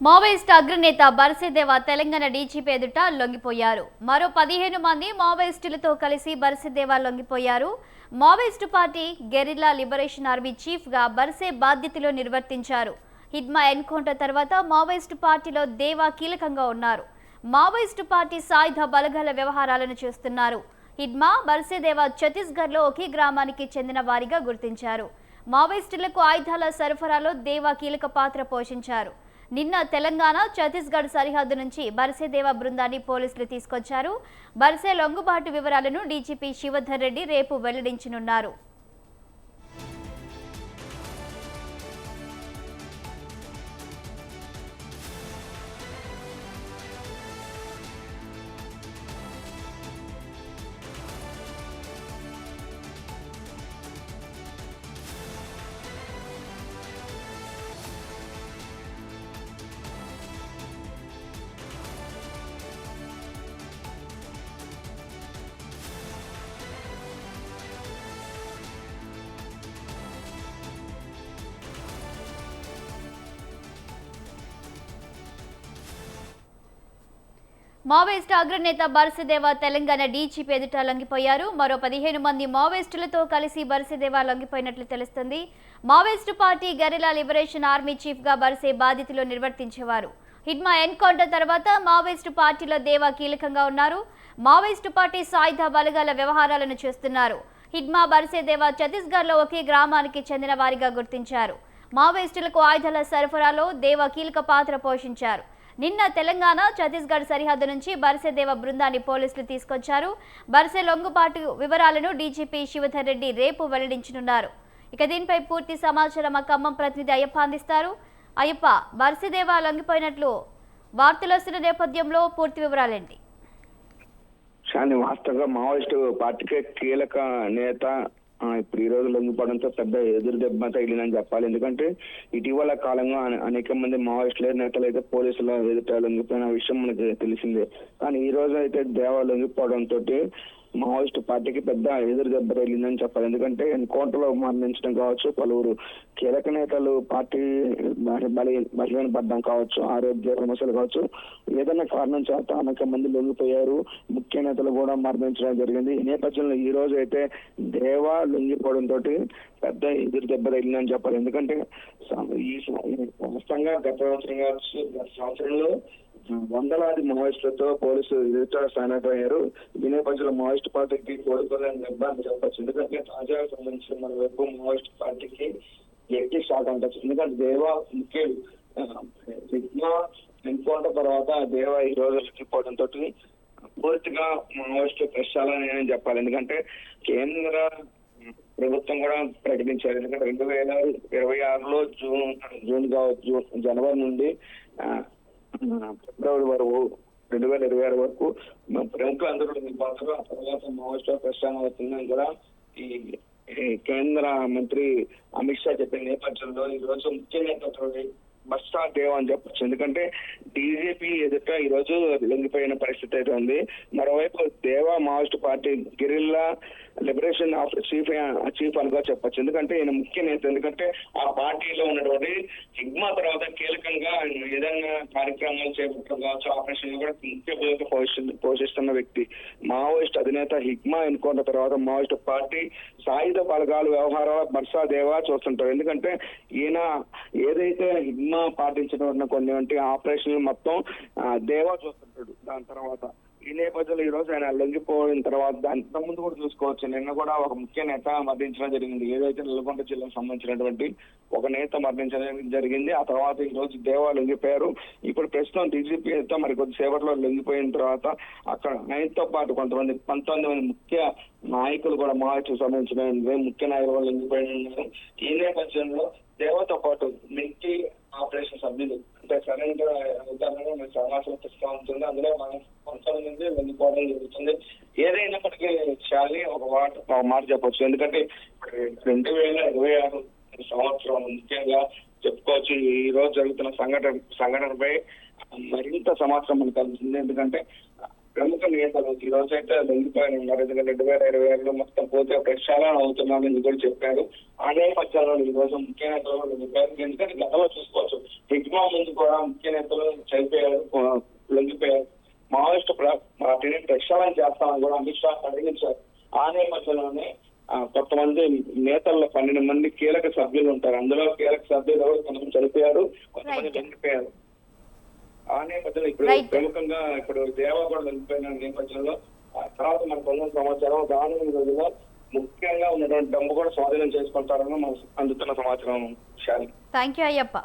Maoist అగ్రనేత బర్సిదేవ Telangana DGP ఎదుట లొంగిపోయారు. మరో 15 మంది మావోయిస్టులతో కలిసి బర్సిదేవ లొంగిపోయారు. Maoist party guerrilla liberation army chief గా బర్సే బాధ్యతలు నిర్వర్తించారు. హిడ్మా ఎన్కౌంటర్ తర్వాత మావోయిస్టు పార్టీలో దేవా కీలకంగా ఉన్నారు. మావోయిస్టు పార్టీ సాయుధ బలగాల వ్యవహారాలను చేస్తున్నారు. హిడ్మా బర్సిదేవ ఛత్తీస్గఢ్లో ఒకే గ్రామానికి చెందిన వారిగా గుర్తించారు. మావోయిస్టులకు ఆయుధాల సరఫరాలో దేవా కీలక పాత్ర పోషించారు. నిన్న తెలంగాణ ఛత్తీస్గఢ్ సరిహద్దు నుంచి బర్సేదేవ బృందాన్ని పోలీసులు తీసుకొచ్చారు. బర్సే లొంగుబాటు వివరాలను డీజీపీ శివధర్ రెడ్డి రేపు వెల్లడించనున్నారు. మావోయిస్టు అగ్రనేత బర్సిదేవ తెలంగాణ డీజీపీ ఎదుట లొంగిపోయారు. మరో 15 మంది మావోయిస్టులతో కలిసి బర్సిదేవ లొంగిపోయినట్లు తెలుస్తుంది. Maoist party guerrilla liberation army chief గా బర్సే బాధ్యతలు నిర్వర్తించేవారు. హిడ్మా ఎన్కౌంటర్ తర్వాత మావోయిస్టు పార్టీలో దేవా కీలకంగా ఉన్నారు. మావోయిస్టు పార్టీ సాయుధ బలగాల వ్యవహారాలను చేస్తున్నారు. హిడ్మా బర్సేదేవ ఛత్తీస్గఢ్లో ఒకే గ్రామానికి చెందిన వారిగా గుర్తించారు. మావోయిస్టులకు ఆయుధాల సరఫరాలో దేవా కీలక పాత్ర పోషించారు. నిన్న తెలంగాణ ఛత్తీస్గఢ్ సరిహద్దు నుంచి బర్సేదేవ బృందాన్ని పోలీసులు తీసుకొచ్చారు. బర్సే లొంగుబాటు వివరాలను డీజీపీ శివధర్ రెడ్డి రేపు వెల్లడించనున్నారు. ఇక దీనిపై పూర్తి సమాచారం మా ఖమ్మం ప్రతినిధి అయ్యప్ప అందిస్తారు. అయ్యప్ప, బర్సేదేవ లొంగిపోయినట్లు వార్తలు వస్తున్న నేపథ్యంలో పూర్తి వివరాలేంటి? వాస్తవంగా మావోయిస్టు పార్టీకే కీలక నేత ఇప్పుడు ఈ రోజు లొంగిపోవడంతో పెద్ద ఎదురు దెబ్బ తగిలిందని చెప్పాలి. ఎందుకంటే ఇటీవల కాలంగా అనేక మంది మావోయిస్టుల నేతలు అయితే పోలీసుల ఎదుట లొంగిపోయిన విషయం మనకి తెలిసిందే. కానీ ఈ రోజు అయితే దేవా లొంగిపోవడంతో మావోయిస్టు పార్టీకి పెద్ద ఎదురు దెబ్బ తగిలిందని చెప్పాలి. ఎందుకంటే ఎన్కౌంటర్ లో మరణించడం కావచ్చు, పలువురు కీలక నేతలు పార్టీ బలహీన పడ్డం కావచ్చు, ఆరోగ్య సమస్యలు కావచ్చు, ఏదైనా కారణం చేత అనేక మంది లొంగిపోయారు. ముఖ్య నేతలు కూడా మరణించడం జరిగింది. ఈ నేపథ్యంలో ఈ రోజు అయితే దేవా లొంగిపోవడంతో పెద్ద ఎదురు దెబ్బ తగిలిందని చెప్పాలి. ఎందుకంటే ఈ వాస్తవంగా గత సంవత్సరంలో వందలాది మావోయిస్టులతో పోలీసులు ఎదుట అయ్యారు. ఈ నేపథ్యంలో మావోయిస్టు పార్టీకి కోలుకోలేని దెబ్బ అని చెప్పచ్చు. ఎందుకంటే తాజాగా సంబంధించిన మన వైపు మావోయిస్టు పార్టీకి గట్టి షాక్ అంటచ్చు. ఎందుకంటే దేవా ముఖ్య ఎన్కౌంటర్ తర్వాత దేవా ఈ రోజు లొంగిపోవడంతో పూర్తిగా మావోయిస్టు ప్రశ్నాలని చెప్పాలి. ఎందుకంటే కేంద్ర ప్రభుత్వం కూడా ప్రకటించారు. ఎందుకంటే 2026లో జనవరి నుండి ఫిబ్రవరి వరకు 2026 వరకు ప్రముఖులు అందరూ లొంగిపోతారు. ఆ తర్వాత మావోయిస్టు ప్రస్థానం అవుతుందని కూడా ఈ కేంద్ర మంత్రి అమిత్ షా చెప్పిన నేపథ్యంలో ఈ రోజు ముఖ్య నేత బస్తా దేవ్ అని చెప్పచ్చు. ఎందుకంటే డీజీపీ ఎదుట ఈ రోజు లొంగిపోయిన పరిస్థితి అయితే ఉంది. మరోవైపు Deva Maoist party guerrilla liberation of chief అనుగా చెప్పచ్చు. ఎందుకంటే ఈయన ముఖ్య నేత. ఎందుకంటే ఆ పార్టీలో ఉన్నటువంటి హిగ్మా తర్వాత కీలకంగా ఏదైనా కార్యక్రమాలు చేపట్టడం కావచ్చు, ఆపరేషన్ కూడా ముఖ్య భూమిక పోషిస్తున్న వ్యక్తి. మావోయిస్ట్ అధినేత హిగ్మా ఎన్నుకున్న తర్వాత మావోయిస్టు పార్టీ సాయుధ బలగాల వ్యవహారాల బర్సా దేవా చూస్తుంటారు. ఎందుకంటే ఈయన ఏదైతే హిగ్మా పాటించిన కొన్ని ఆపరేషన్లు మొత్తం దేవా చూస్తుంటాడు. దాని తర్వాత ఈ నేపథ్యంలో ఈ రోజు ఆయన లొంగిపోయిన తర్వాత దాని ముందు కూడా చూసుకోవచ్చు. నిన్న కూడా ఒక ముఖ్య నేత మరణించడం జరిగింది. ఏదైతే నల్గొండ జిల్లాకు సంబంధించినటువంటి ఒక నేత మరణించడం జరిగింది. ఆ తర్వాత ఈ రోజు దేవా లొంగిపోయారు. ఇప్పుడు ప్రస్తుతం డీజీపీతో మరి కొద్దిసేపట్లో లొంగిపోయిన తర్వాత అక్కడ ఆయనతో పాటు 19 మంది ముఖ్య నాయకులు కూడా మావోయిస్టుకు సంబంధించిన ముఖ్య నాయకులు కూడా లొంగిపోయి ఉన్నారు. ఈ నేపథ్యంలో దేవాతో పాటు మిలిటరీ ఆపరేషన్ సభ్యులు అంటే సరైన ఉదాహరణగా సమాచారం తెస్తా ఉంటుంది. అందులో మనం 19 మంది లొంగిపోవడం జరుగుతుంది. ఏదైనప్పటికీ చాలి ఒక మాట చెప్పొచ్చు. ఎందుకంటే 2026 సంవత్సరం ముఖ్యంగా చెప్పుకోవచ్చు. ఈ రోజు జరుగుతున్న సంఘటనపై మరింత సమాచారం మనకు కలుగుతుంది. ఎందుకంటే ప్రముఖ నేతలు ఈ రోజు అయితే లొంగిపోయి ఉన్నారు. ఎందుకంటే 2026లో మొత్తం పూర్తిగా ప్రక్షాళన అవుతున్నామని కూడా చెప్పారు. ఆ నేపథ్యంలో ఈ రోజు ముఖ్య నేతలు లొంగిపోయారు. ఎందుకంటే గతంలో చూసుకోవచ్చు, హిగ్మా ముందు కూడా ముఖ్య నేతలు చనిపోయారు, లొంగిపోయారు. మావోయిస్టు పార్టీని ప్రక్షాళన చేస్తామని కూడా అమిత్ షా ప్రకటించారు. ఆ నేపథ్యంలోనే కొంతమంది నేతల్లో 12 మంది కీలక సభ్యులు ఉంటారు. అందులో కీలక సభ్యులు కొంతమంది చనిపోయారు, కొంతమంది లొంగిపోయారు. ఆ నేపథ్యంలో ఇప్పుడు ప్రముఖంగా ఇప్పుడు దేవా కూడా వెళ్ళిపోయిన నేపథ్యంలో తర్వాత మనకు ఉన్న సమాచారం రానున్న రోజుల్లో ముఖ్యంగా ఉన్నటువంటి డబ్బు కూడా స్వాధీనం చేసుకుంటారని మనకు అందుతున్న సమాచారం. Thank you Ayyappa.